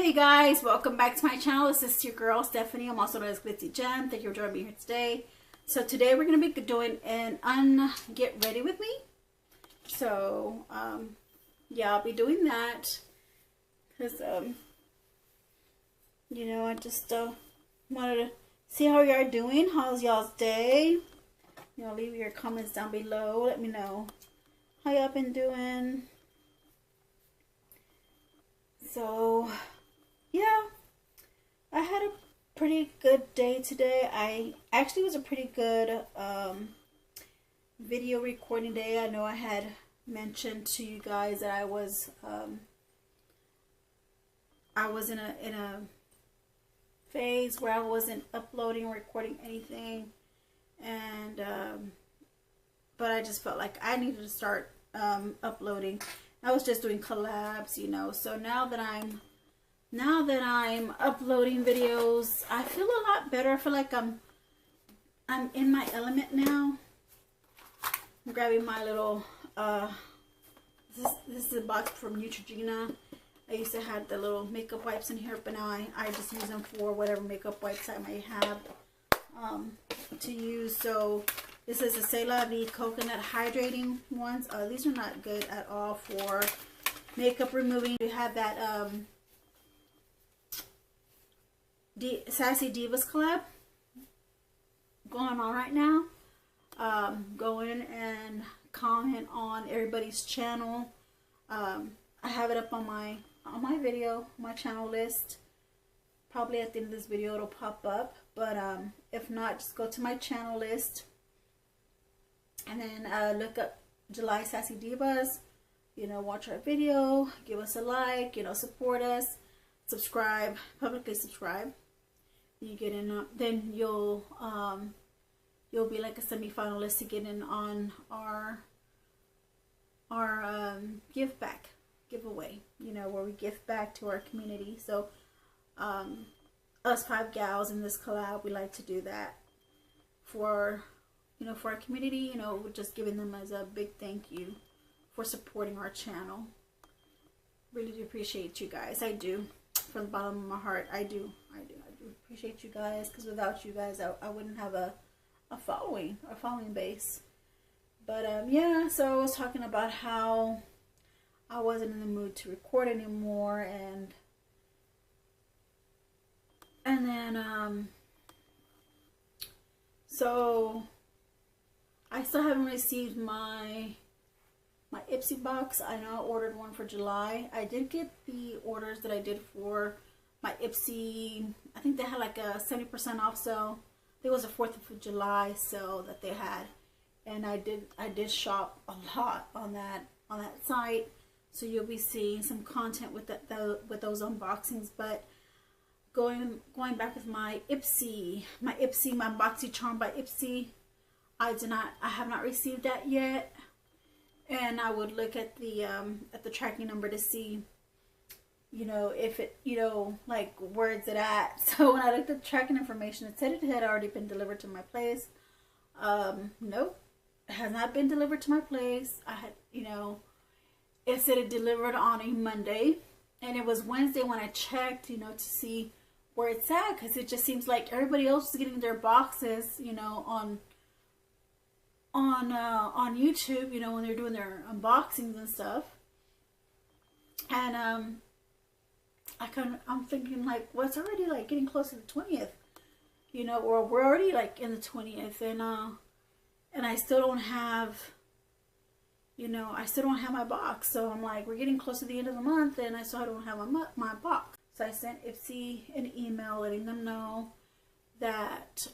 Hey guys, welcome back to my channel. This is your girl Stephanie. I'm also known as GENGLOW. Thank you for joining me here today. So today we're going to be doing an get ready with me. So yeah, I'll be doing that because you know, I just wanted to see how y'all are doing. How's y'all's day? You know, leave your comments down below. Let me know how y'all been doing. So yeah, I had a pretty good day today. I actually was a pretty good video recording day. I know I had mentioned to you guys that I was in a phase where I wasn't uploading or recording anything, and but I just felt like I needed to start uploading. I was just doing collabs, you know. So now that I'm uploading videos, I feel a lot better. I feel like I'm in my element now. I'm grabbing my little this is a box from Neutrogena. I used to have the little makeup wipes in here, but now I just use them for whatever makeup wipes I may have to use. So this is the C'est La Vie coconut hydrating ones. These are not good at all for makeup removing. We have that Sassy Divas collab going on right now. Go in and comment on everybody's channel. I have it up on my video, my channel list. Probably at the end of this video it'll pop up, but if not, just go to my channel list and then look up July Sassy Divas. You know, watch our video, give us a like, you know, support us, subscribe, publicly subscribe. You get in, then you'll be like a semi-finalist to get in on our give back giveaway, you know, where we give back to our community. So us 5 gals in this collab, we like to do that for, you know, for our community. You know, we're just giving them as a big thank you for supporting our channel. Really do appreciate you guys. I do, from the bottom of my heart. I do appreciate you guys, because without you guys I wouldn't have a following base. But yeah, so I was talking about how I wasn't in the mood to record anymore, and then so I still haven't received my Ipsy box. I know I ordered one for July. I did get the orders that I did for my Ipsy. I think they had like a 70% off sale. It was a 4th of July sale that they had, and I did shop a lot on that site. So you'll be seeing some content with with those unboxings. But going back with my Ipsy, my BoxyCharm by Ipsy, I have not received that yet, and I would look at the tracking number to see, you know, if it, you know, like, where is it at. So when I looked at the tracking information, it said it had already been delivered to my place. Nope, it has not been delivered to my place. I had, you know, it said it delivered on a Monday, and it was Wednesday when I checked, you know, to see where it's at, because it just seems like everybody else is getting their boxes, you know, on YouTube, you know, when they're doing their unboxings and stuff. And I'm thinking, like, well, it's already like getting close to the 20th, you know, or we're already like in the 20th, and I still don't have, you know, I still don't have my box. So I'm like, we're getting close to the end of the month, and I still don't have my box. So I sent Ipsy an email letting them know that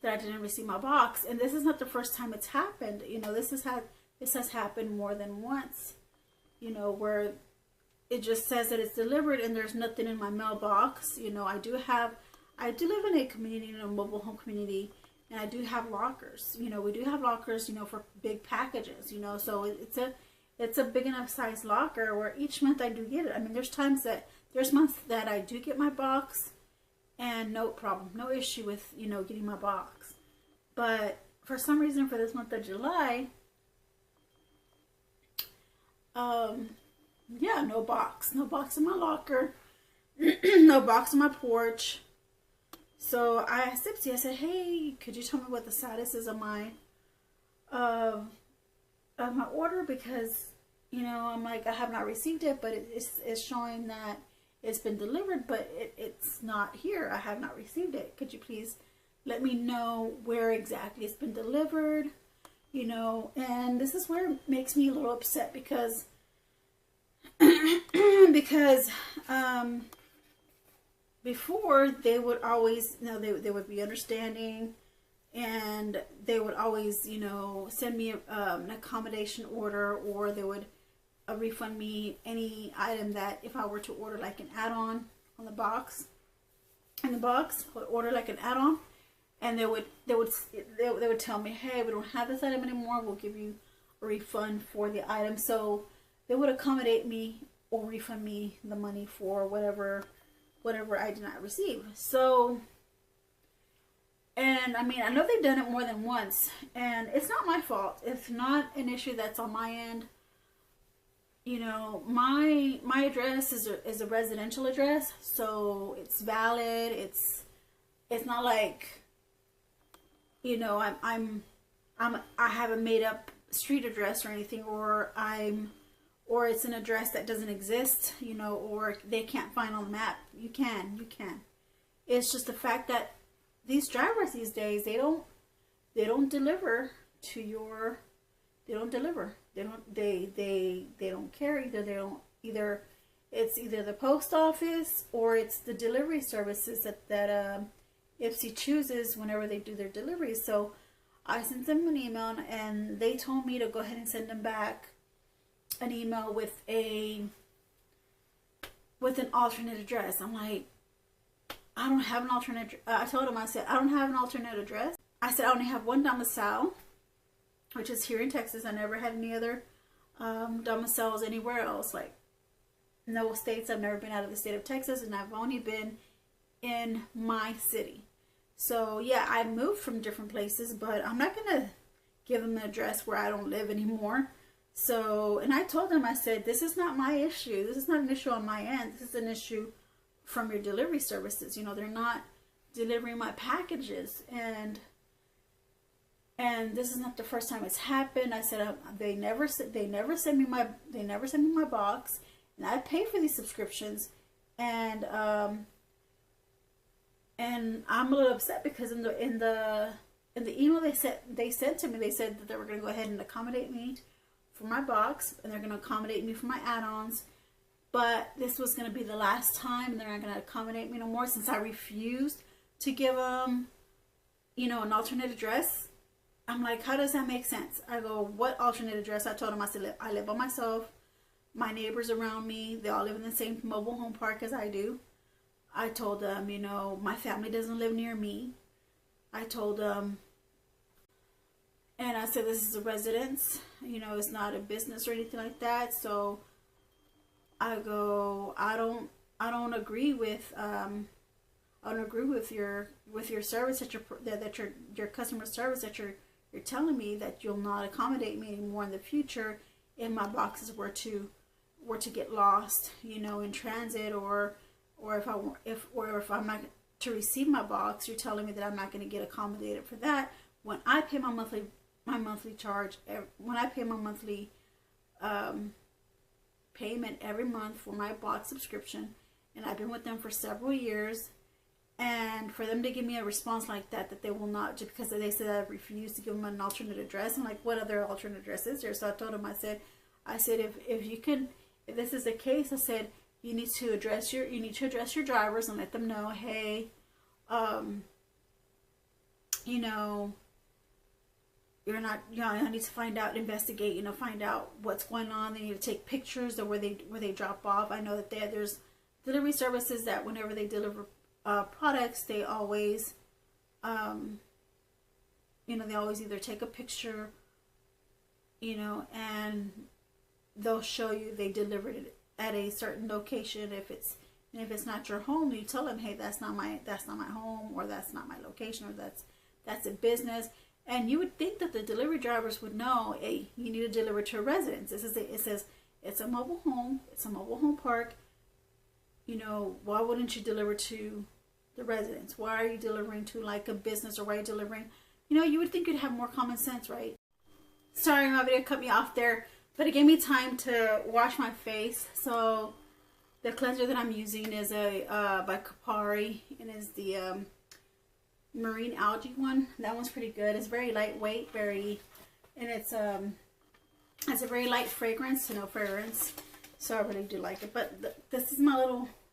that I didn't receive my box. And this is not the first time it's happened. You know, this has happened more than once, you know, where it just says that it's delivered and there's nothing in my mailbox. You know, I do live in a community, in a mobile home community, and I do have lockers. You know, we do have lockers, you know, for big packages, you know, so it's a big enough size locker where each month I do get it. I mean, there's months that I do get my box and no problem, no issue with, you know, getting my box. But for some reason, for this month of July, yeah, no box in my locker, no box on my porch. So I asked Ipsy, I said, hey, could you tell me what the status is of my order? Because, you know, I'm like, I have not received it, but it's showing that it's been delivered, but it's not here. I have not received it. Could you please let me know where exactly it's been delivered? You know, and this is where it makes me a little upset, because before, they would always, you know, they would be understanding, and they would always, you know, send me an accommodation order, or they would refund me any item that, if I were to order like an add-on on the box, I would order like an add-on, and they would tell me, hey, we don't have this item anymore, we'll give you a refund for the item. So they would accommodate me or refund me the money for whatever I did not receive. So, and I mean, I know they've done it more than once, and it's not my fault. It's not an issue that's on my end. You know, my address is a residential address, so it's valid. It's not like, you know, I have a made up street address or anything, or it's an address that doesn't exist, you know, or they can't find on the map. You can. It's just the fact that these drivers these days, they don't deliver to your, they don't care. It's either the post office, or it's the delivery services that Ipsy chooses whenever they do their deliveries. So I sent them an email, and they told me to go ahead and send them back an email with an alternate address. I'm like, I don't have an alternate. I told them, I said, I don't have an alternate address. I said, I only have one domicile, which is here in Texas. I never had any other domiciles anywhere else, like no states. I've never been out of the state of Texas, and I've only been in my city. So yeah, I moved from different places, but I'm not gonna give them an address where I don't live anymore. So, and I told them, I said, this is not my issue. This is not an issue on my end. This is an issue from your delivery services. You know, they're not delivering my packages, and this is not the first time it's happened. I said, they never send me my box, and I pay for these subscriptions, and I'm a little upset because in the email they sent to me, they said that they were going to go ahead and accommodate me for my box, and they're going to accommodate me for my add-ons, but this was going to be the last time, and they're not going to accommodate me no more, since I refused to give them, you know, an alternate address. I'm like, how does that make sense? I go, what alternate address? I told them, I said, I live by myself. My neighbors around me, they all live in the same mobile home park as I do. I told them, you know, my family doesn't live near me. I told them, and I said, this is a residence, you know, it's not a business or anything like that. So I go, I don't agree with your service that your customer service that you're telling me that you'll not accommodate me anymore in the future if my boxes were to get lost, you know, in transit, or if I'm not to receive my box. You're telling me that I'm not going to get accommodated for that when I pay my monthly charge, when I pay my monthly payment every month for my box subscription, and I've been with them for several years. And for them to give me a response like that they will not, just because they said I refused to give them an alternate address. I'm like, what other alternate address is there? So I told them, I said if this is the case, I said, you need to address your drivers and let them know, hey, you know, you're not, you know, I need to investigate, you know, find out what's going on. They need to take pictures of where they drop off. I know that there's delivery services that whenever they deliver products, they always, you know, they always either take a picture, you know, and they'll show you they delivered it at a certain location. If it's not your home, you tell them, hey, that's not my home, or that's not my location, or that's a business. And you would think that the delivery drivers would know, hey, you need to deliver to a residence. It says It's a mobile home. It's a mobile home park. You know, why wouldn't you deliver to the residents? Why are you delivering to like a business, or why are you delivering? You know, you would think you'd have more common sense, right? Sorry, my video cut me off there, but it gave me time to wash my face. So the cleanser that I'm using is a by Kapari, and is the marine algae one. That one's pretty good. It's very lightweight, and it's has a very light fragrance, no fragrance. So I really do like it. But this is my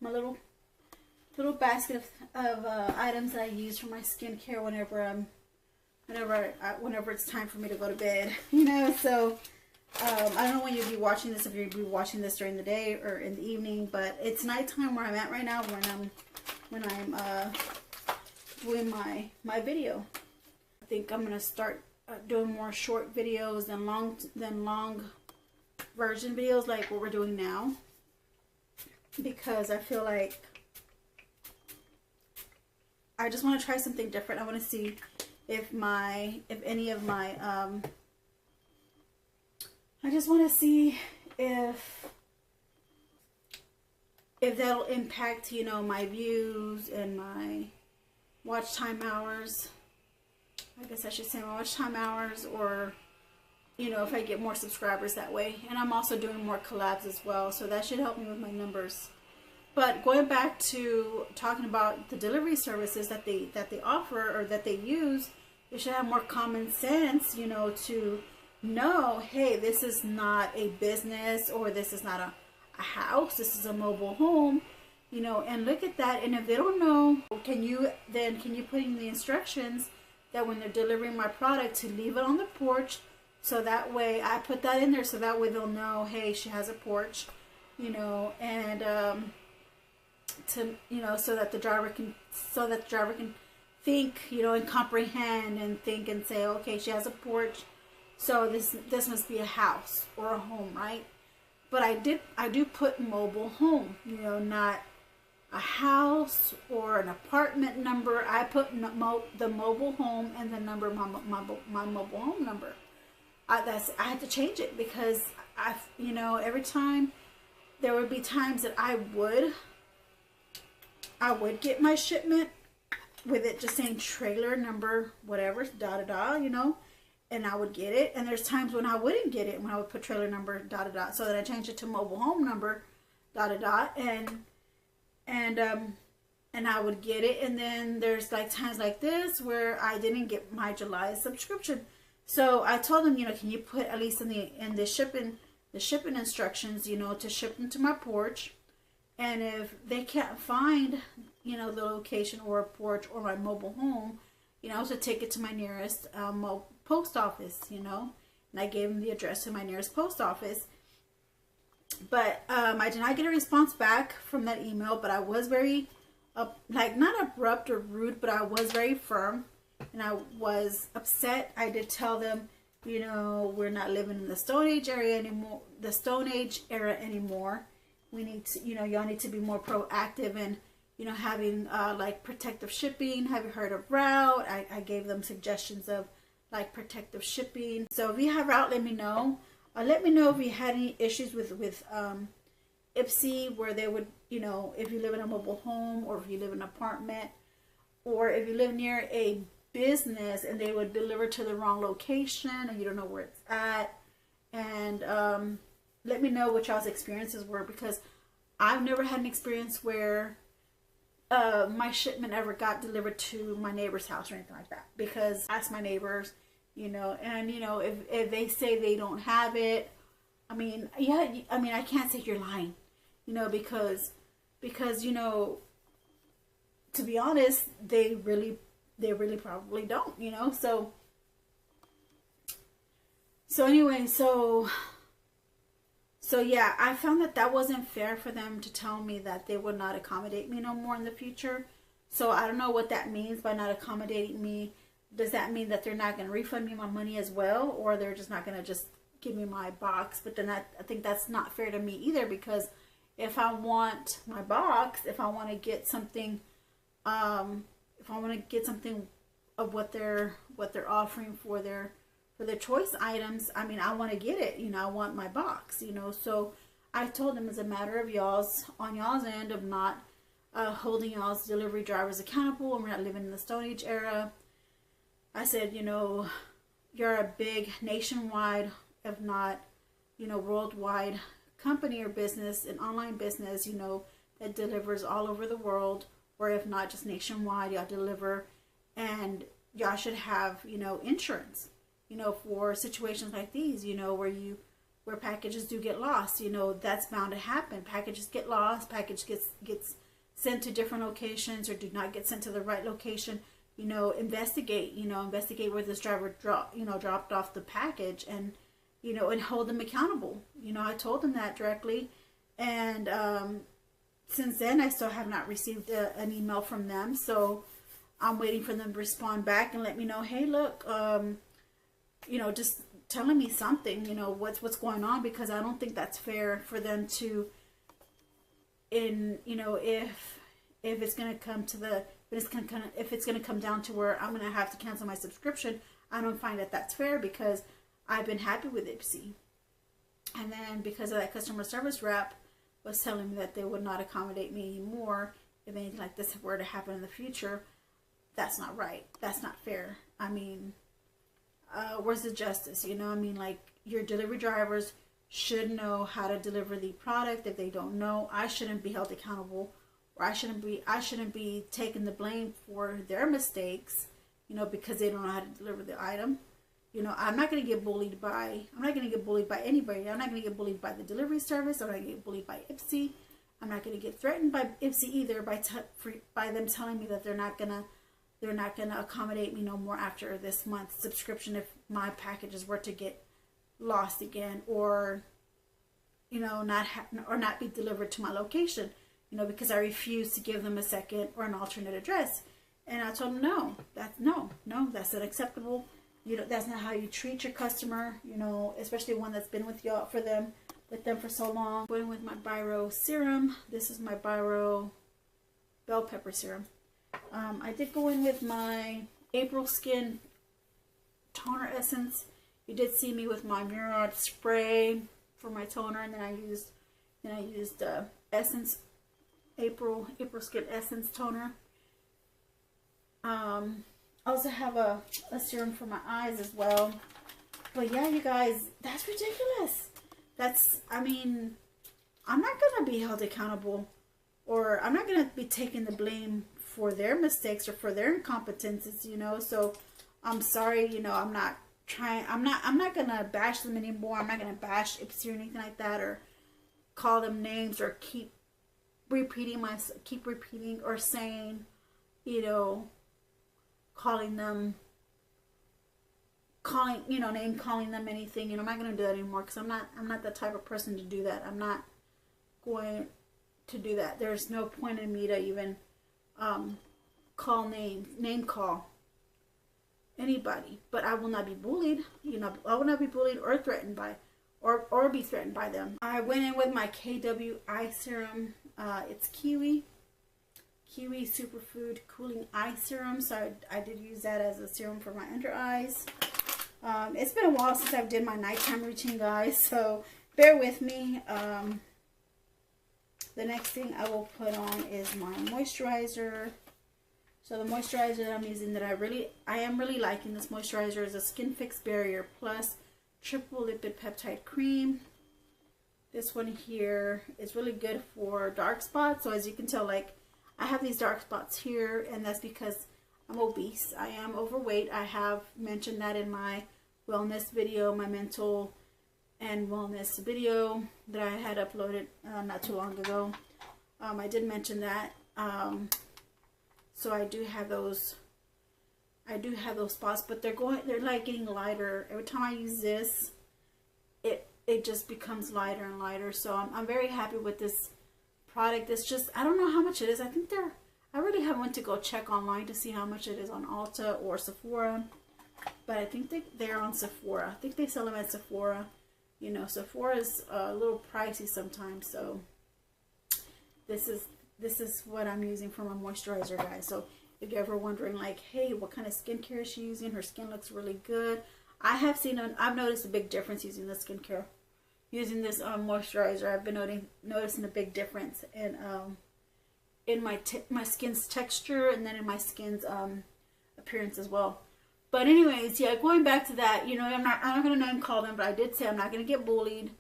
little basket of items that I use for my skincare whenever it's time for me to go to bed. You know, so I don't know when you'll be watching this, if you'll be watching this during the day or in the evening, but it's nighttime where I'm at right now when I'm doing my video. I think I'm gonna start doing more short videos than long version videos like what we're doing now, because I feel like I just want to try something different. I want to see if any of my I just want to see if that'll impact, you know, my views and my watch time hours. I guess I should say my watch time hours, or, you know, if I get more subscribers that way. And I'm also doing more collabs as well, so that should help me with my numbers. But going back to talking about the delivery services that they offer or that they use, they should have more common sense, you know, to know, hey, this is not a business, or this is not a house, this is a mobile home, you know, and look at that. And if they don't know, can you put in the instructions that when they're delivering my product to leave it on the porch, so that way I put that in there, so that way they'll know, hey, she has a porch, you know, and to, you know, so that the driver can think, you know, and comprehend and think and say, okay, she has a porch, so this must be a house or a home, right? But I do put mobile home, you know, not a house or an apartment number. I put the mobile home and the number, my mobile home number. I had to change it because you know, every time there would be times that I would get my shipment with it just saying trailer number whatever you know, and I would get it. And there's times when I wouldn't get it, when I would put trailer number so that I changed it to mobile home number and I would get it. And then there's like times like this where I didn't get my July subscription. So I told them, you know, can you put at least in the shipping instructions, you know, to ship them to my porch. And if they can't find, you know, the location or a porch or my mobile home, you know, to take it to my nearest post office, you know. And I gave them the address to my nearest post office. But I did not get a response back from that email, but I was very, like, not abrupt or rude, but I was very firm. And I was upset. I did tell them, you know, we're not living in the Stone Age era anymore. We need to, you know, y'all need to be more proactive and, you know, having like protective shipping. Have you heard of route? I gave them suggestions of like protective shipping. So if you have route, let me know. Let me know if you had any issues with Ipsy, where they would, you know, if you live in a mobile home, or if you live in an apartment, or if you live near a business and they would deliver to the wrong location and you don't know where it's at. And let me know what y'all's experiences were, because I've never had an experience where my shipment ever got delivered to my neighbor's house or anything like that. Because I asked my neighbors, you know, and you know, if they say they don't have it, I mean, yeah, I mean, I can't say you're lying, you know, because you know, to be honest, they really probably don't, you know. So anyway, so yeah, I found that wasn't fair for them to tell me that they would not accommodate me no more in the future. So I don't know what that means by not accommodating me. Does that mean that they're not going to refund me my money as well, or they're just not going to just give me my box? But then I think that's not fair to me either, because if I want my box, if I want to get something, of what they're offering for for the choice items, I mean, I want to get it, you know, I want my box, you know. So I told them, it's a matter of y'all's, on y'all's end, of not holding y'all's delivery drivers accountable, and we're not living in the Stone Age era. I said, you know, you're a big nationwide, if not, you know, worldwide company or business, an online business, you know, that delivers all over the world, or if not just nationwide, y'all deliver, and y'all should have, you know, insurance, you know, for situations like these, you know, where packages do get lost. You know, that's bound to happen. Packages get lost, package gets sent to different locations, or do not get sent to the right location. You know, investigate where this driver dropped off the package, and, you know, and hold them accountable. You know, I told them that directly, and since then I still have not received an email from them. So I'm waiting for them to respond back and let me know, hey, look, you know, just telling me something, you know, what's going on, because I don't think that's fair for them to, you know, if it's going to come to the, if it's going to come down to where I'm going to have to cancel my subscription, I don't find that that's fair, because I've been happy with Ipsy. And then because of that customer service rep was telling me that they would not accommodate me anymore if anything like this were to happen in the future, that's not right. That's not fair. I mean, where's the justice? You know, I mean, like, your delivery drivers should know how to deliver the product. If they don't know, I shouldn't be held accountable, or I shouldn't be taking the blame for their mistakes, you know, because they don't know how to deliver the item. You know, I'm not going to get bullied by anybody. I'm not going to get bullied by the delivery service. I'm not going to get bullied by Ipsy. I'm not going to get threatened by Ipsy either, by them telling me that they're not going to accommodate me no more after this month's subscription if my packages were to get lost again, or, you know, not be delivered to my location, you know, because I refuse to give them a second or an alternate address. And I told them, no, that's unacceptable. You know, that's not how you treat your customer, you know, especially one that's been with them for so long. Going with my Biro serum. This is my Biro bell pepper serum. I did go in with my April Skin toner essence. You did see me with my Murad spray for my toner, and then I used essence, April Skin essence toner. I also have a serum for my eyes as well. But yeah, you guys, that's ridiculous. I mean, I'm not gonna be held accountable, or I'm not gonna be taking the blame for their mistakes or for their incompetences, you know. So I'm sorry, you know, I'm not gonna bash them anymore. I'm not gonna bash Ipsy or anything like that, or call them names, or keep repeating or saying, you know, name calling them anything. You know, I'm not gonna do that anymore, because I'm not the type of person to do that. I'm not going to do that. There's no point in me to even name call anybody. But I will not be bullied. You know, I will not be bullied or threatened by, or be threatened by them. I went in with my KW eye serum. It's Kiwi Superfood Cooling Eye Serum. So I did use that as a serum for my under eyes. It's been a while since I've did my nighttime routine, guys, so bear with me. The next thing I will put on is my moisturizer. So the moisturizer that I'm using, that I am really liking this moisturizer, is a Skin Fix Barrier Plus Triple Lipid Peptide Cream. This one here is really good for dark spots. So as you can tell, like, I have these dark spots here, and that's because I'm obese. I am overweight. I have mentioned that in my wellness video, my mental and wellness video that I had uploaded not too long ago. I did mention that. So I do have those spots, but they're like getting lighter. Every time I use this, it just becomes lighter and lighter. So I'm very happy with this product. It's just, I don't know how much it is. I think I really haven't went to go check online to see how much it is on Ulta or Sephora, but I think they're on Sephora. I think they sell them at Sephora. You know, Sephora is a little pricey sometimes, so this is what I'm using for my moisturizer, guys. So if you're ever wondering, like, hey, what kind of skincare is she using? Her skin looks really good. I've noticed a big difference using this skincare, using this moisturizer. I've been noticing a big difference in my skin's texture, and then in my skin's appearance as well. But anyways, yeah, going back to that, you know, I'm not gonna name call them, but I did say I'm not gonna get bullied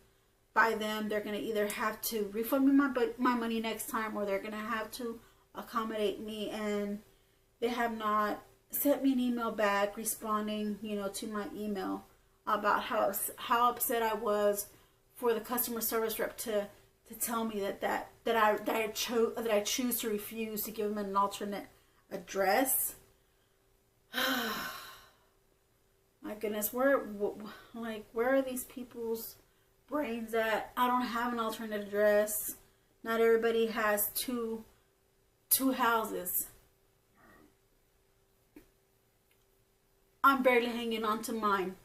by them. They're gonna either have to refund me my money next time, or they're gonna have to accommodate me. And they have not sent me an email back responding, you know, to my email about how upset I was for the customer service rep to tell me that I choose to refuse to give them an alternate address. My goodness, where are these people's brains at? I don't have an alternate address. Not everybody has two houses. I'm barely hanging on to mine,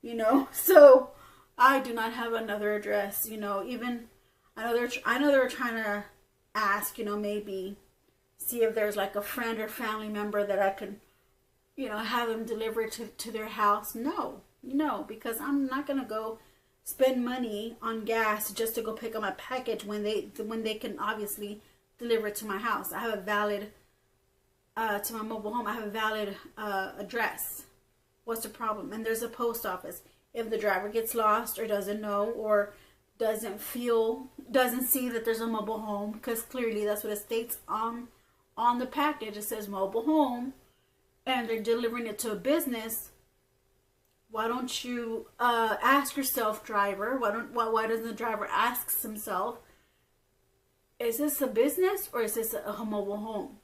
you know. So I do not have another address, you know. Even I know they're trying to ask, you know, maybe see if there's like a friend or family member that I could, you know, have them deliver to their house. No, because I'm not gonna go spend money on gas just to go pick up my package when they can obviously deliver it to my house. I have a valid to my mobile home. I have a valid address. What's the problem? And there's a post office. If the driver gets lost or doesn't know or doesn't see that there's a mobile home, because clearly that's what it states on the package. It says mobile home, and they're delivering it to a business. Why don't you ask yourself, driver? Why doesn't the driver ask himself, is this a business or is this a mobile home?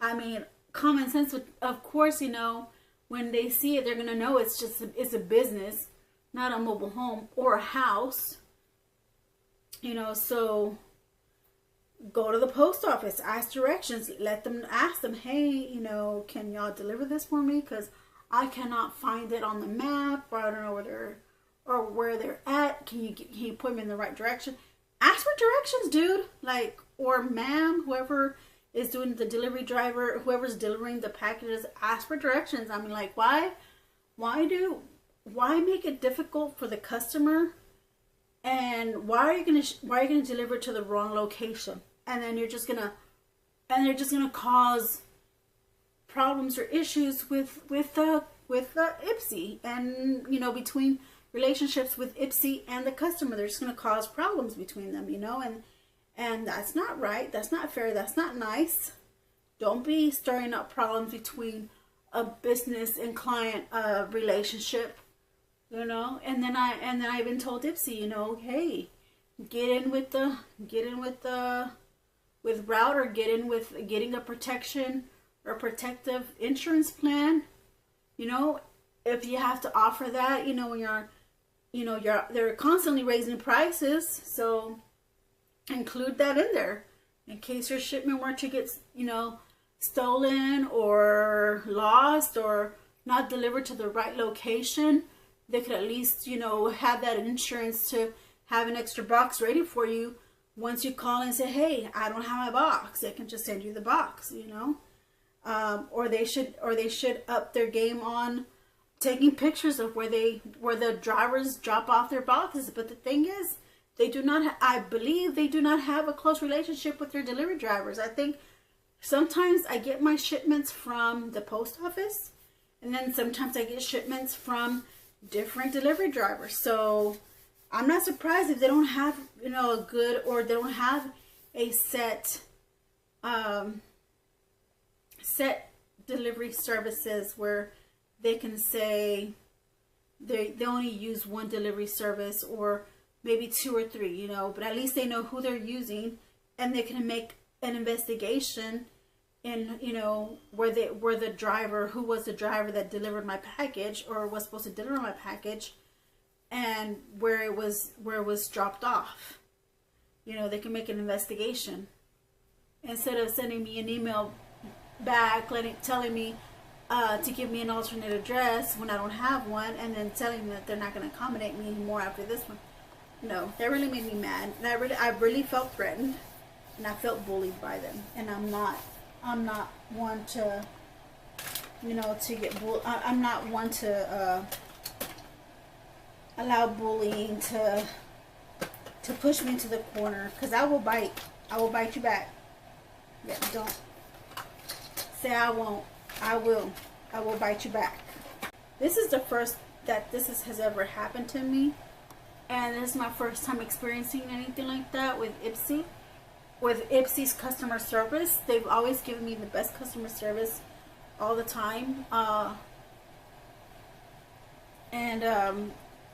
I mean, common sense would, of course, you know, when they see it, they're gonna know it's a business, not a mobile home or a house. You know, so go to the post office, ask directions, ask them, hey, you know, can y'all deliver this for me? Because I cannot find it on the map, or I don't know where they're at. Can you point me in the right direction? Ask for directions, dude. Like, or ma'am, whoever is doing the delivery driver, whoever's delivering the packages, ask for directions. I mean, like, why make it difficult for the customer? And why are you gonna deliver to the wrong location? And then they're just gonna cause problems or issues with Ipsy, and you know, between relationships with Ipsy and the customer. They're just gonna cause problems between them, you know, and that's not right. That's not fair. That's not nice. Don't be stirring up problems between a business and client relationship, you know. And then I even told Ipsy, you know, hey, get in with route, or get in with getting a protection or protective insurance plan. You know, if you have to offer that, you know, when they're constantly raising prices, so include that in there in case your shipment were to get, you know, stolen or lost or not delivered to the right location. They could at least, you know, have that insurance to have an extra box ready for you once you call and say, hey, I don't have my box. They can just send you the box, you know. Or they should up their game on taking pictures of where the drivers drop off their boxes. But the thing is, I believe they do not have a close relationship with their delivery drivers. I think sometimes I get my shipments from the post office, and then sometimes I get shipments from different delivery drivers. So I'm not surprised if they don't have, you know, a good, or they don't have a set delivery services where they can say they only use one delivery service, or maybe 2 or 3, you know. But at least they know who they're using, and they can make an investigation in, you know, who was the driver that delivered my package, or was supposed to deliver my package, and where it was dropped off. You know, they can make an investigation instead of sending me an email back telling me to give me an alternate address when I don't have one, and then telling me that they're not going to accommodate me anymore after this one. No, that really made me mad, and I really felt threatened, and I felt bullied by them. And I'm not one to, you know, to get bullied. I'm not one to allow bullying to push me into the corner, because I will bite. I will bite you back. Yeah, don't say I won't. I will. I will bite you back. This is the first that has ever happened to me, and this is my first time experiencing anything like that with Ipsy. With Ipsy's customer service, they've always given me the best customer service all the time.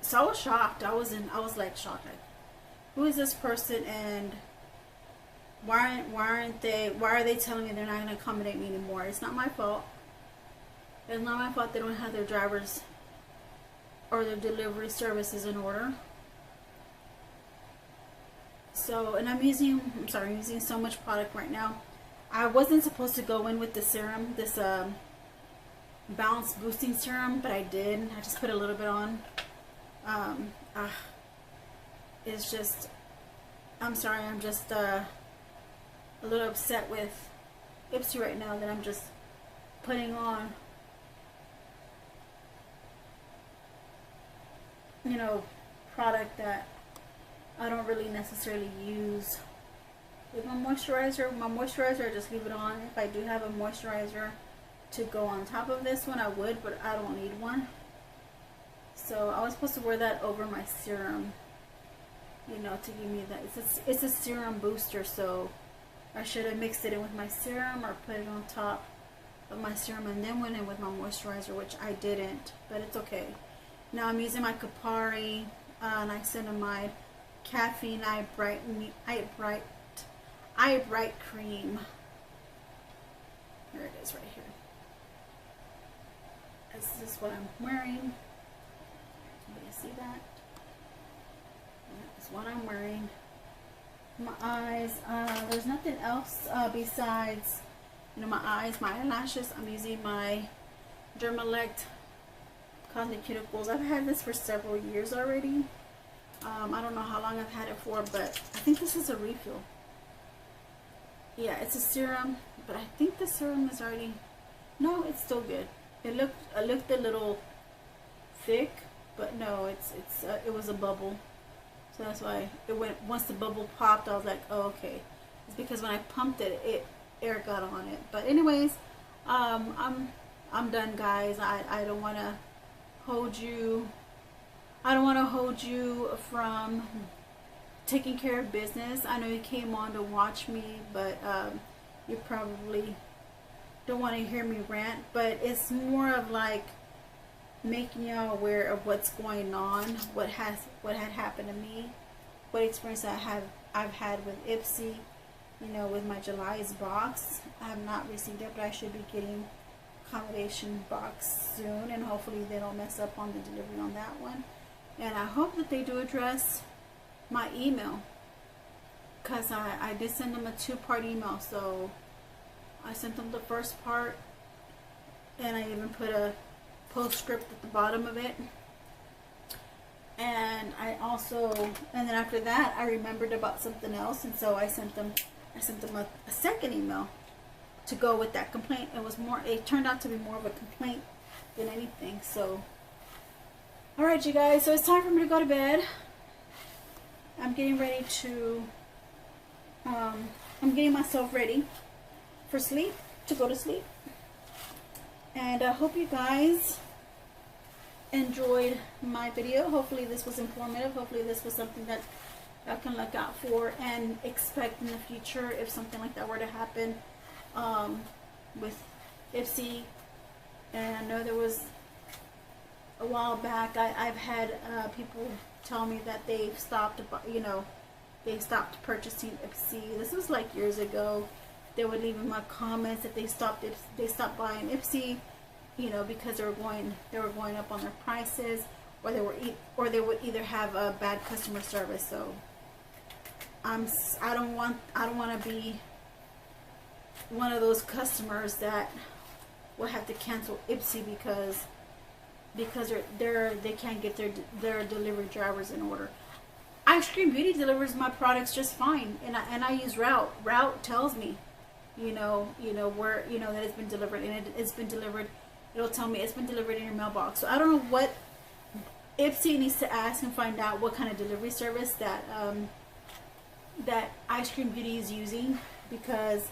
So I was shocked. I was like shocked. Like, who is this person, and why are they telling me they're not going to accommodate me anymore? It's not my fault. It's not my fault they don't have their drivers or their delivery services in order. So, and I'm using so much product right now. I wasn't supposed to go in with the serum, this balance boosting serum, but I did. I just put a little bit on. It's just, I'm sorry, I'm just a little upset with Ipsy right now that I'm just putting on, you know, product that I don't really necessarily use. With my moisturizer, I just leave it on. If I do have a moisturizer to go on top of this one, I would, but I don't need one. So I was supposed to wear that over my serum, you know, to give me that. It's a serum booster, so I should have mixed it in with my serum or put it on top of my serum and then went in with my moisturizer, which I didn't, but it's okay. Now I'm using my Kapari niacinamide caffeine eye bright cream. Here it is right here. This is what I'm wearing. Can you see that? That's what I'm wearing. My eyes, there's nothing else besides, you know, my eyes, my eyelashes. I'm using my Dermalect Cosmic Cuticles. I've had this for several years already. I don't know how long I've had it for, but I think this is a refill. Yeah, it's a serum, but I think the serum is already, no, it's still good. It looked a little thick, but no, it was a bubble. So that's why it went, once the bubble popped, I was like, oh, okay. It's because when I pumped it, air got on it. But anyways, I'm done, guys. I don't want to hold you. I don't want to hold you from taking care of business. I know you came on to watch me, but you probably don't want to hear me rant. But it's more of like making you aware of what's going on, what had happened to me, what experience I've had with Ipsy. You know, with my July's box, I have not received it, but I should be getting accommodation box soon, and hopefully they don't mess up on the delivery on that one. And I hope that they do address my email, because I did send them a 2-part email. So I sent them the first part, and I even put a postscript at the bottom of it. And and then after that, I remembered about something else, and so I sent them a second email to go with that complaint. It turned out to be more of a complaint than anything. So alright, you guys, so it's time for me to go to bed. I'm getting ready to, I'm getting myself ready for sleep, to go to sleep. And I hope you guys enjoyed my video. Hopefully this was informative. Hopefully this was something that I can look out for and expect in the future if something like that were to happen with Ipsy. And I know there was, a while back, I've had people tell me that they've stopped, you know, they stopped purchasing Ipsy. This was like years ago. They would leave in my comments that they stopped buying Ipsy, you know, because they were going up on their prices, or they would either have a bad customer service. So I don't want to be one of those customers that will have to cancel Ipsy because they can't get their delivery drivers in order. Ice Cream Beauty delivers my products just fine, and I use Route. Route tells me, you know where, you know, that it's been delivered, and it's been delivered. It'll tell me it's been delivered in your mailbox. So I don't know what Ipsy needs to ask and find out what kind of delivery service that that Ice Cream Beauty is using, because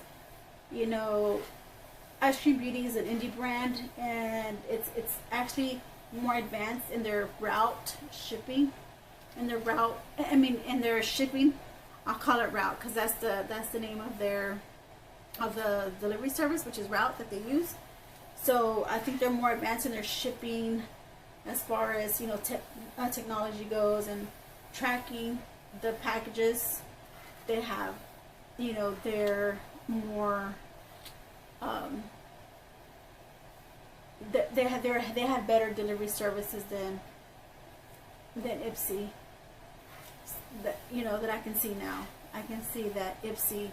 you know, Ice Cream Beauty is an indie brand, and it's actually more advanced in their route shipping, in their shipping. I'll call it route because that's the name of the delivery service, which is route that they use. So I think they're more advanced in their shipping as far as, you know, technology goes, and tracking the packages. They have, you know, they're more they have better delivery services than Ipsy. That, you know, that I can see now. I can see that Ipsy,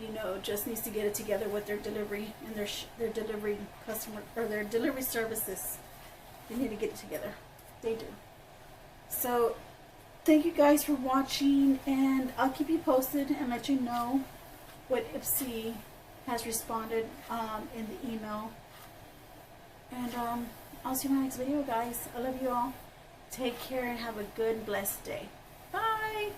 you know, just needs to get it together with their delivery and their delivery customer, or their delivery services. They need to get it together. They do. So thank you guys for watching, and I'll keep you posted and let you know what Ipsy has responded in the email. And I'll see you in my next video, guys. I love you all. Take care and have a good, blessed day. Bye.